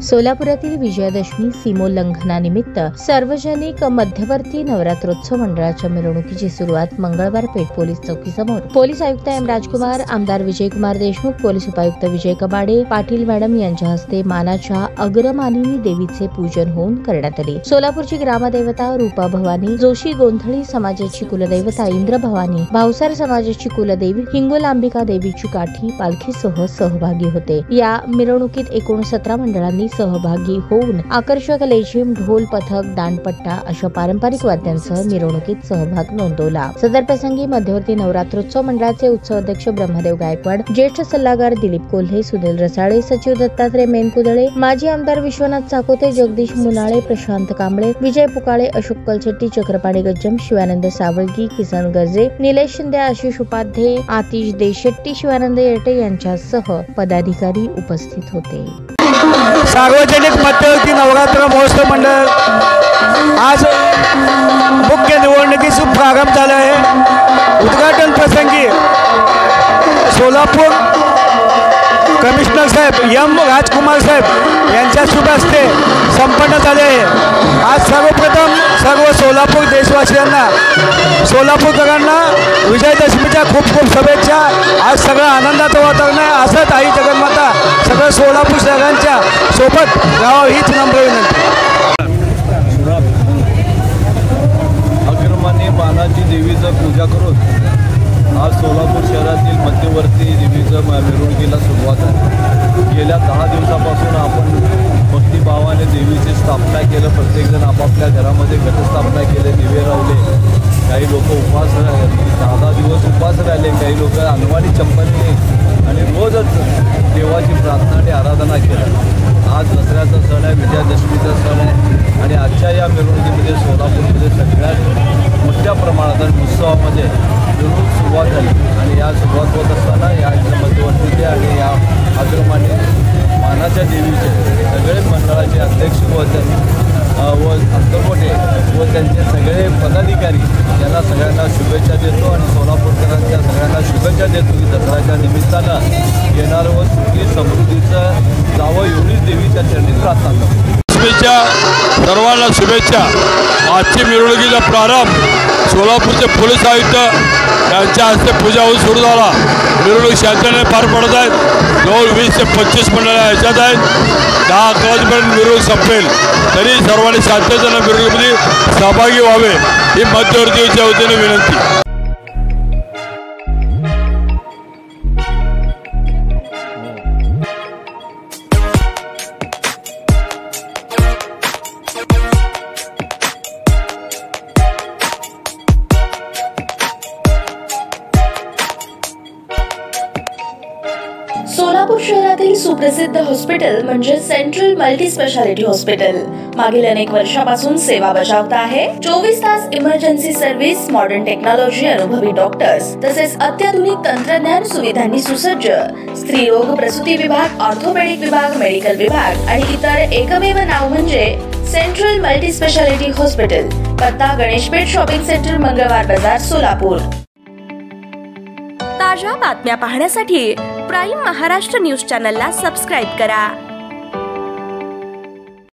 सोलापुरातील विजयादशमी सीमोल्लंघनानिमित्त सार्वजनिक मध्यवर्ती नवरात्रोत्सव मंडळाच्या मिरवणुकीची सुरुवात मंगळवार पेठ पोलीस चौकीसमोर पोलीस आयुक्त एम राजकुमार, आमदार विजयकुमार देशमुख, पोलीस उपायुक्त विजय कबाडे पाटील मॅडम यांच्या हस्ते मानाच्या अग्रमानिनी देवीचे पूजन होऊन करण्यात आले। सोलापूरची ग्रामदेवता रूपा भवानी, जोशी गोंधळी समाजाची कुलदैवता इंद्र भवानी, भावसार समाजाची कुलदेवी हिंगोलांबिका देवीची काठी पालखीसह सहभागी होते। या मिरवणुकीत एकूण 17 मंडळांनी सहभागी होऊन आकर्षक लेझिम, ढोल पथक, दांडपट्टा अशा पारंपरिक वाद्यांसह मिरवणुकीत सहभाग नोंदवला। सदर प्रसंगी मध्यवर्ती नवरात्रोत्सव मंडळाचे उत्सव अध्यक्ष ब्रह्मदेव गायकवाड, ज्येष्ठ सल्लागार दिलीप कोल्हे, सुनील रसाळे, सचिव दत्तात्रय मेनकुदळे, माजी आमदार विश्वनाथ चाकोते, जगदीश मुनाळे, प्रशांत कांबळे, विजय पुकाळे, अशोक कलशेट्टी, चक्रपाणी गज्जम, शिवानंद सावळगी, किसन गर्जे, निलेश शिंदे, आशिष उपाध्ये, आतिश देशेट्टी, शिवानंद येटे यांच्यासह पदाधिकारी उपस्थित होते। सार्वजनिक मध्यवर्ती नवरात्र महोत्सव मंडळ आज मुख्य निवडणुकीचा प्रारंभ झाला आहे। उद्घाटन प्रसंगी सोलापूर कमिशनर साहेब एम राजकुमार साहेब यांच्या शुभ हस्ते संपन्न झाले आहे। आज सर्वप्रथम सर्व सोलापूर देशवासियांना, सोलापूरकरांना विजयादशमीच्या खूप खूप शुभेच्छा। आज सगळं आनंदाचं वातावरण आहे। असंच आई जगन्माता सगळं सोलापूर शहरांच्या सोबत राहावं हीच नम्र विनंती। अग्रमानी मानाची देवीचं पूजा करून आज सोलापूर शहरातील मध्यवर्ती देवीचं मिरवणुकीला सुरुवात आहे। गेल्या 10 दिवसापासून आपण भक्तिभावाने देवीची स्थापना केलं। प्रत्येकजण आपापल्या घरामध्ये घटस्थापना केले, दिवे लावले। काही लोक उपवास 10 दिवस उपवास राहिले, काही लोक अनवाणी चंपलने आणि रोजच देवाची प्रार्थना आणि आराधना केलं। आज दसऱ्याचा सण आहे, विजयादशमीचा सण आहे आणि आजच्या या मिरवणुकीमध्ये सोलापूरमध्ये सगळ्यात मोठ्या प्रमाणात उत्सवामध्ये मिरवणूक सुरुवात झाली आणि या सुरुवात होत असताना या मध्यवर्तीचे आणि या अग्रमानी मानाच्या देवीचे सगळे मंडळाचे अध्यक्ष व अंतर्गोटे व त्यांचे सगळे पदाधिकारी यांना सगळ्यांना शुभेच्छा देतो आणि सोलापूरकरांच्या सगळ्यांना शुभेच्छा देतो की दसऱ्याच्या निमित्तानं येणारं व सुखी समृद्धीचं जावं एवढीच देवीच्या चरणी प्रार्थना करतो। सर्वांना शुभेच्छा। आजची मिरवणुकीचा प्रारंभ सोलापूरचे पोलीस आयुक्त यांच्या हस्ते पूजा होऊन सुरू झाला। मिरवणूक शांततेने पार पडत आहेत। जवळ 20 ते 25 मंडळं ह्याच्यात आहेत। 10-11 वाजेपर्यंत मिरवणूक संपेल, तरी सर्वांनी शांततेने मिरवणुकीमध्ये सहभागी व्हावे ही मध्यवर्तीच्या वतीने विनंती। सोलापूर शहरातील सुप्रसिद्ध हॉस्पिटल म्हणजे सेंट्रल मल्टी स्पेशालिटी हॉस्पिटल मागील अनेक वर्षापासून सेवा बजावत आहे। 24 तास इमर्जन्सी सर्व्हिस, मॉडर्न टेक्नॉलॉजी, अनुभवी डॉक्टर्स तसेच अत्याधुनिक तंत्रज्ञान सुविधांनी सुसज्ज स्त्रीरोग प्रसूती विभाग, ऑर्थोपेडिक विभाग, मेडिकल विभाग आणि इतर एकमेव नाव म्हणजे सेंट्रल मल्टी स्पेशालिटी हॉस्पिटल। पत्ता गणेशपेठ शॉपिंग सेंटर, मंगळवार बाजार, सोलापूर। ताज्या बातम्या पाहण्यासाठी प्राईम महाराष्ट्र न्यूज चॅनलला सबस्क्राईब करा।